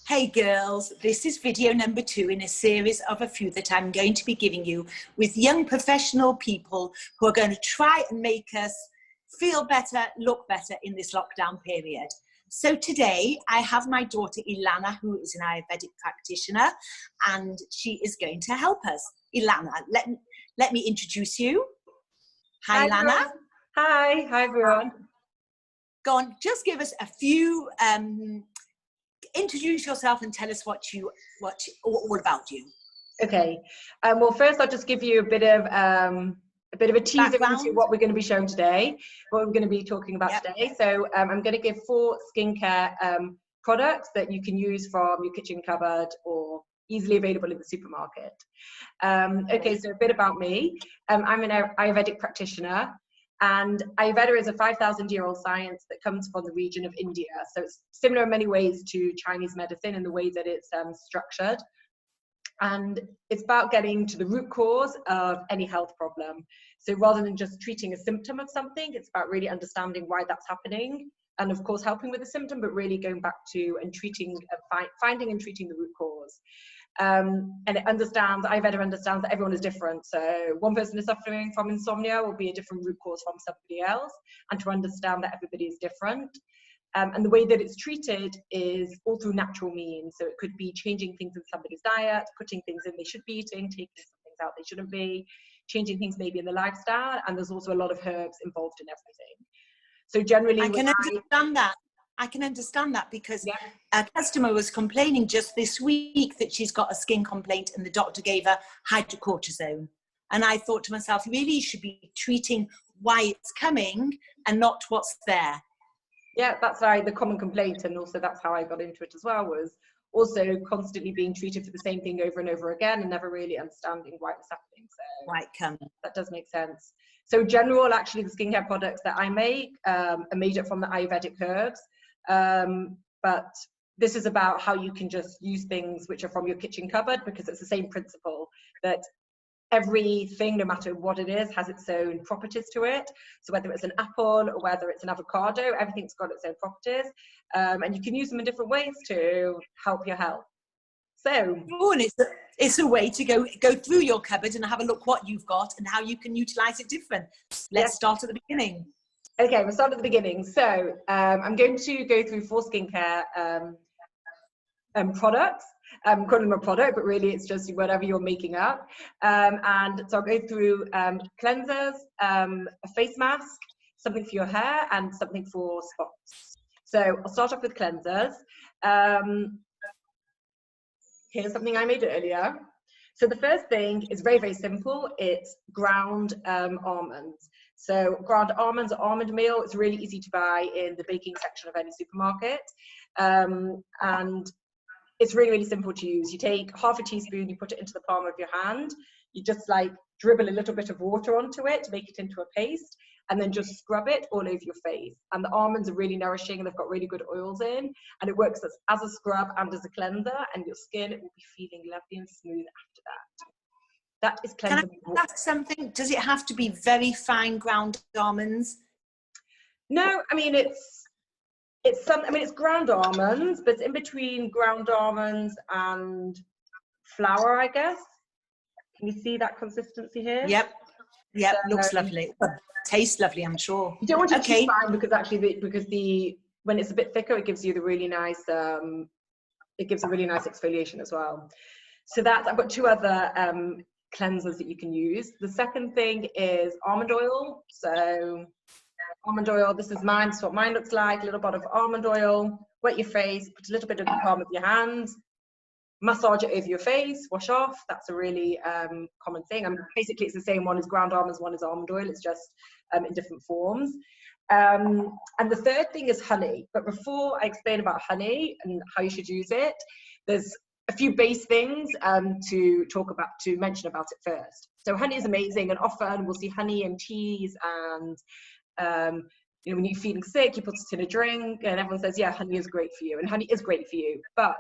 Hey girls, this is video number 2 in a series of a few that I'm going to be giving you with young professional people who are going to try and make us feel better, look better in this lockdown period. So today I have my daughter Ilana, who is an Ayurvedic practitioner, and she is going to help us. Ilana, let me introduce you. Hi Ilana. Everyone. Hi everyone. Go on, just give us a few introduce yourself and tell us all about you. Okay. Well, first I'll just give you a bit of a teaser into what we're going to be showing today, what we're going to be talking about today. So I'm going to give 4 skincare products that you can use from your kitchen cupboard or easily available in the supermarket. Okay, so a bit about me. I'm an Ayurvedic practitioner. And Ayurveda is a 5,000-year-old science that comes from the region of India. So it's similar in many ways to Chinese medicine in the way that it's structured. And it's about getting to the root cause of any health problem. So rather than just treating a symptom of something, it's about really understanding why that's happening. And of course, helping with the symptom, but really going back to and treating, finding and treating the root cause. And Ayurveda understands that everyone is different. So one person is suffering from insomnia will be a different root cause from somebody else, and to understand that everybody is different. And the way that it's treated is all through natural means. So it could be changing things in somebody's diet, putting things in they should be eating, taking some things out they shouldn't be, changing things maybe in the lifestyle, and there's also a lot of herbs involved in everything. So generally, I can understand that because a customer was complaining just this week that she's got a skin complaint and the doctor gave her hydrocortisone. And I thought to myself, really, you should be treating why it's coming and not what's there. Yeah, that's right. The common complaint, and also that's how I got into it as well, was also constantly being treated for the same thing over and over again and never really understanding why it was happening. So why it comes. That does make sense. So in general, actually, the skincare products that I make are made up from the Ayurvedic herbs. But this is about how you can just use things which are from your kitchen cupboard, because it's the same principle that everything, no matter what it is, has its own properties to it. So whether it's an apple or whether it's an avocado, everything's got its own properties. And you can use them in different ways to help your health. So, and it's a way to go through your cupboard and have a look what you've got and how you can utilize it different. Let's start at the beginning. Okay, we'll start at the beginning. So I'm going to go through 4 skincare products. I'm calling them a product, but really it's just whatever you're making up. And so I'll go through cleansers, a face mask, something for your hair, and something for spots. So I'll start off with cleansers. Here's something I made earlier. So the first thing is very, very simple. It's ground almonds. So ground almonds or almond meal, it's really easy to buy in the baking section of any supermarket. And it's really, really simple to use. You take half a teaspoon, you put it into the palm of your hand. You just like dribble a little bit of water onto it to make it into a paste, and then just scrub it all over your face. And the almonds are really nourishing and they've got really good oils in, and it works as a scrub and as a cleanser, and your skin will be feeling lovely and smooth after that. That is cleansing. Can I ask something? Does it have to be very fine ground almonds? No, I mean it's ground almonds, but it's in between ground almonds and flour, I guess. Can you see that consistency here? Yep, so, looks lovely. Tastes lovely, I'm sure. You don't want it too fine because actually, when it's a bit thicker, it gives you the really nice. It gives a really nice exfoliation as well. So I've got 2 other cleansers that you can use. The second thing is almond oil. So almond oil, this is mine. This is what mine looks like. A little bit of almond oil. Wet your face. Put a little bit in the palm of your hand. Massage it over your face, wash off. That's a really common thing. Basically, it's the same one as ground almonds, one is almond oil. It's just in different forms. And the third thing is honey. But before I explain about honey and how you should use it, there's a few base things to mention about it first. So honey is amazing, and often we'll see honey in teas, and when you're feeling sick, you put it in a drink, and everyone says, yeah, honey is great for you, and honey is great for you. But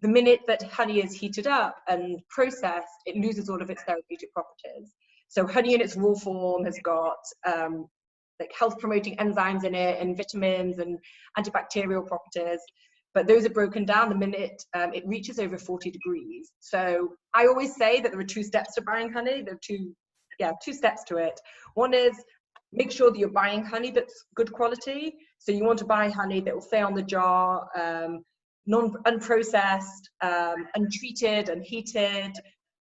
the minute that honey is heated up and processed, it loses all of its therapeutic properties. So honey in its raw form has got like health promoting enzymes in it, and vitamins and antibacterial properties. but those are broken down the minute it reaches over 40 degrees. So I always say that there are 2 steps to buying honey. There are 2 steps to it. One is make sure that you're buying honey that's good quality. So you want to buy honey that will say on the jar, unprocessed, untreated, unheated.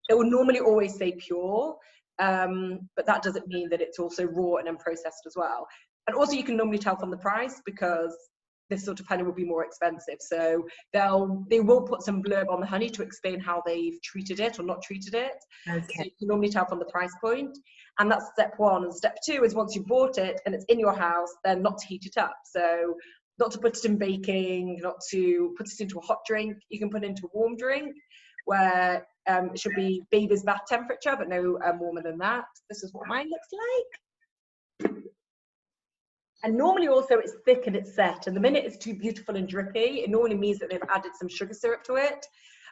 It will normally always say pure, but that doesn't mean that it's also raw and unprocessed as well. And also you can normally tell from the price, because this sort of honey will be more expensive. So they will put some blurb on the honey to explain how they've treated it or not treated it. Okay. So you can normally tell from the price point. And that's step 1. And step 2 is once you've bought it and it's in your house, then not to heat it up. So not to put it in baking, not to put it into a hot drink. You can put it into a warm drink where it should be baby's bath temperature, but no warmer than that. This is what mine looks like. And normally also it's thick and it's set. And the minute it's too beautiful and drippy, it normally means that they've added some sugar syrup to it.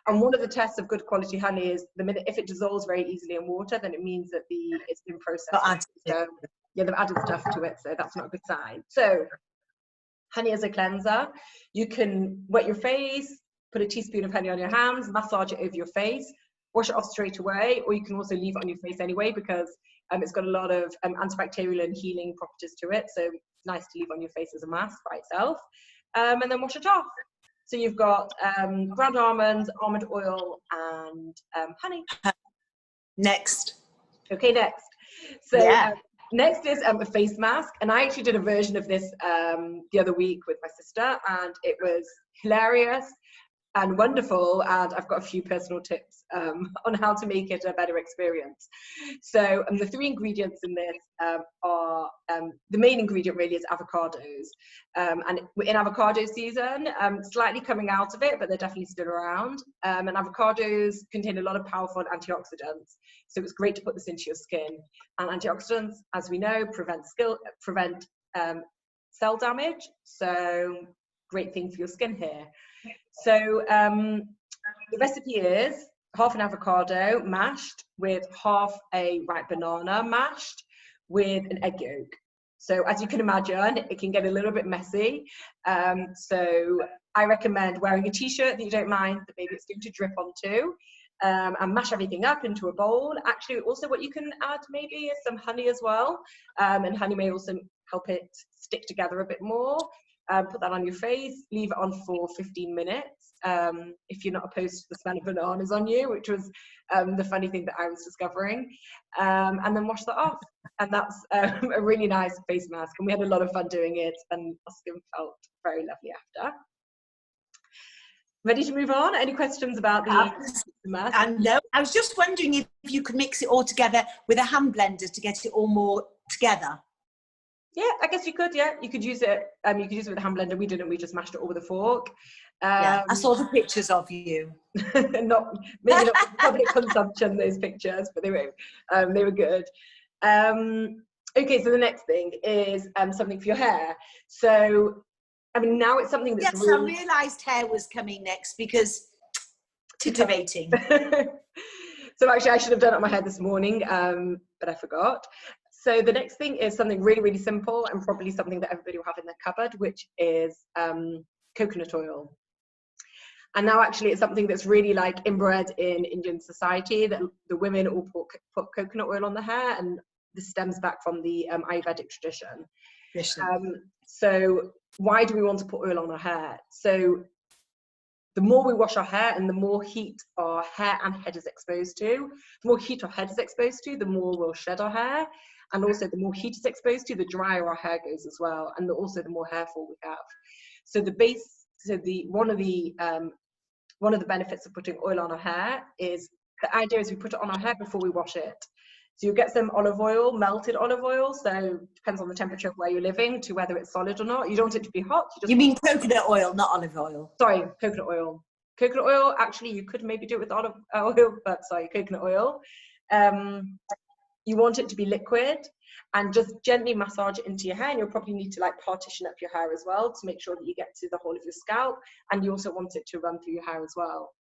And one of the tests of good quality honey is the minute, if it dissolves very easily in water, then it means that it's been processed. So yeah, they've added stuff to it, so that's not a good sign. So honey as a cleanser, you can wet your face, put a teaspoon of honey on your hands, massage it over your face, wash it off straight away, or you can also leave it on your face anyway, because it's got a lot of antibacterial and healing properties to it. So it's nice to leave on your face as a mask by itself, and then wash it off. So you've got ground almonds, almond oil, and honey. Next. Okay, next. So next is a face mask, and I actually did a version of this the other week with my sister, and it was hilarious and wonderful, and I've got a few personal tips on how to make it a better experience. So the 3 ingredients in this are, the main ingredient really is avocados, and we're in avocado season, slightly coming out of it, but they're definitely still around, and avocados contain a lot of powerful antioxidants, so it's great to put this into your skin. And antioxidants, as we know, prevent cell damage, so great thing for your skin here. So the recipe is half an avocado mashed with half a ripe banana mashed with an egg yolk. So as you can imagine, it can get a little bit messy. So I recommend wearing a t-shirt that you don't mind that maybe it's going to drip onto, and mash everything up into a bowl. Actually, also what you can add maybe is some honey as well, and honey may also help it stick together a bit more. Put that on your face, leave it on for 15 minutes if you're not opposed to the smell of bananas on you, which was the funny thing that I was discovering, and then wash that off. And that's a really nice face mask, and we had a lot of fun doing it, and our skin felt very lovely after. Ready to move on? Any questions about the mask? No, I was just wondering if you could mix it all together with a hand blender to get it all more together. Yeah, I guess you could. Yeah, you could use it. You could use it with a hand blender. We didn't. We just mashed it all with a fork. Yeah, I saw the pictures of you. Maybe not for public consumption, those pictures, but they were good. Okay, so the next thing is something for your hair. So, I mean, now it's something that's really... I realised hair was coming next because titivating. So actually, I should have done it on my hair this morning, but I forgot. So the next thing is something really, really simple, and probably something that everybody will have in their cupboard, which is coconut oil. And now actually it's something that's really like inbred in Indian society, that the women all put coconut oil on their hair, and this stems back from the Ayurvedic tradition. So why do we want to put oil on our hair? So the more we wash our hair and the more heat our hair and head is exposed to, the more heat our head is exposed to, the more we'll shed our hair. And also the more heat it's exposed to, the drier our hair goes as well, and also the more hair fall we have. So one of the benefits of putting oil on our hair is, the idea is we put it on our hair before we wash it. So you get some olive oil, melted olive oil, so depends on the temperature of where you're living to whether it's solid or not. You don't want it to be hot. You mean coconut oil, not olive oil? Sorry, coconut oil. Coconut oil, actually you could maybe do it with olive oil, but sorry, coconut oil. You want it to be liquid, and just gently massage it into your hair, and you'll probably need to like partition up your hair as well to make sure that you get to the whole of your scalp, and you also want it to run through your hair as well.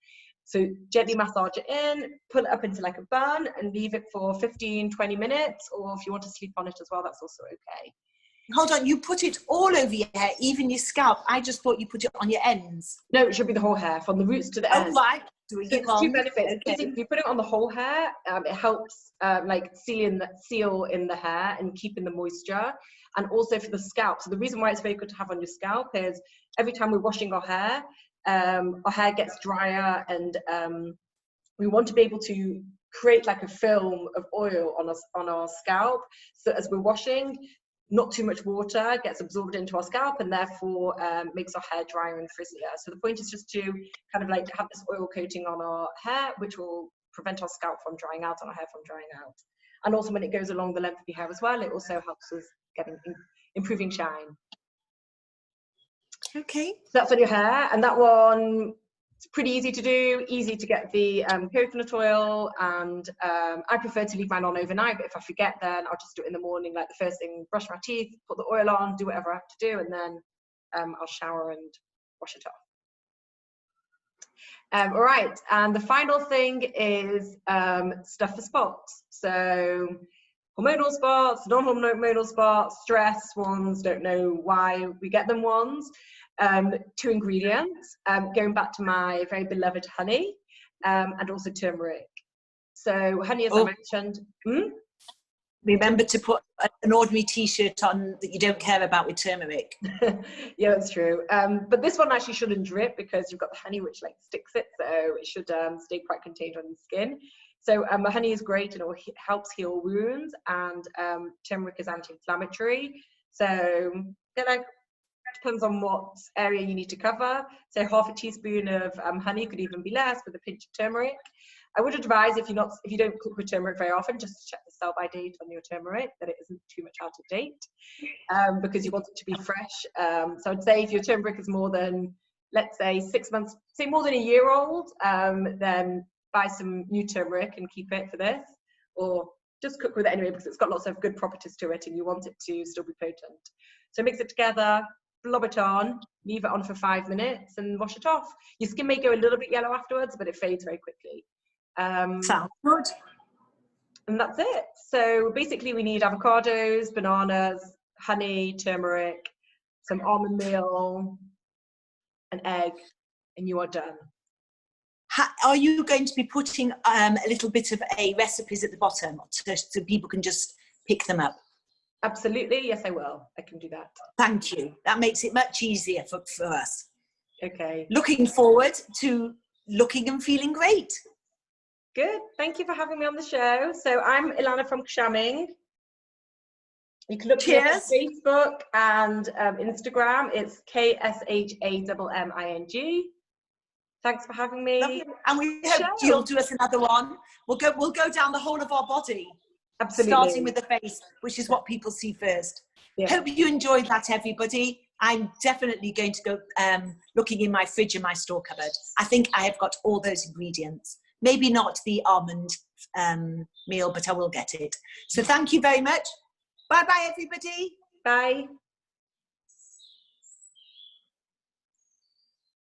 So gently massage it in, pull it up into like a bun, and leave it for 15-20 minutes, or if you want to sleep on it as well, that's also okay. hold on, you put it all over your hair, even your scalp. I just thought you put it on your ends. No, it should be the whole hair, from the roots to the end. Oh, right. So there's two benefits. Okay. If you put it on the whole hair, it helps like seal in the hair and keeping the moisture, and also for the scalp. So the reason why it's very good to have on your scalp is every time we're washing our hair gets drier, and we want to be able to create like a film of oil on our scalp, so as we're washing, not too much water gets absorbed into our scalp, and therefore makes our hair drier and frizzier. So the point is just to kind of like have this oil coating on our hair, which will prevent our scalp from drying out and our hair from drying out. And also when it goes along the length of your hair as well, it also helps with improving shine. Okay. So that's on your hair, and that one, it's pretty easy to do, easy to get the coconut oil, and I prefer to leave mine on overnight, but if I forget, then I'll just do it in the morning, like the first thing, brush my teeth, put the oil on, do whatever I have to do, and then I'll shower and wash it off. All right, and the final thing is stuff for spots. So hormonal spots, non-hormonal spots, stress ones, don't know why we get them ones. 2 ingredients, going back to my very beloved honey, and also turmeric. So honey, as I mentioned. Remember to put an ordinary t-shirt on that you don't care about with turmeric. Yeah, that's true. But this one actually shouldn't drip because you've got the honey which like sticks it, so it should stay quite contained on your skin. So the honey is great, and it helps heal wounds, and turmeric is anti-inflammatory. So depends on what area you need to cover. So half a teaspoon of honey, could even be less, with a pinch of turmeric. I would advise, if you don't cook with turmeric very often, just to check the sell-by date on your turmeric, that it isn't too much out of date, because you want it to be fresh. So I'd say if your turmeric is more than, let's say 6 months, say more than a year old, then buy some new turmeric and keep it for this, or just cook with it anyway, because it's got lots of good properties to it and you want it to still be potent. So mix it together, blob it on, leave it on for 5 minutes and wash it off. Your skin may go a little bit yellow afterwards, but it fades very quickly. Sounds good. And that's it. So basically we need avocados, bananas, honey, turmeric, some almond meal, an egg, and you are done. Are you going to be putting a little bit of recipes at the bottom so people can just pick them up? Absolutely, yes I will. I can do that. Thank you. That makes it much easier for us. Okay. Looking forward to looking and feeling great. Good. Thank you for having me on the show. So I'm Ilana from Kshamming. You can look me up on Facebook and Instagram. It's KSHAMMING. Thanks for having me. Lovely. And we hope you'll do us another one. We'll go down the whole of our body. Absolutely. Starting with the face, which is what people see first. Yeah. Hope you enjoyed that, everybody. I'm definitely going to go looking in my fridge and my store cupboard. I think I have got all those ingredients. Maybe not the almond meal, but I will get it. So thank you very much. Bye-bye, everybody. Bye.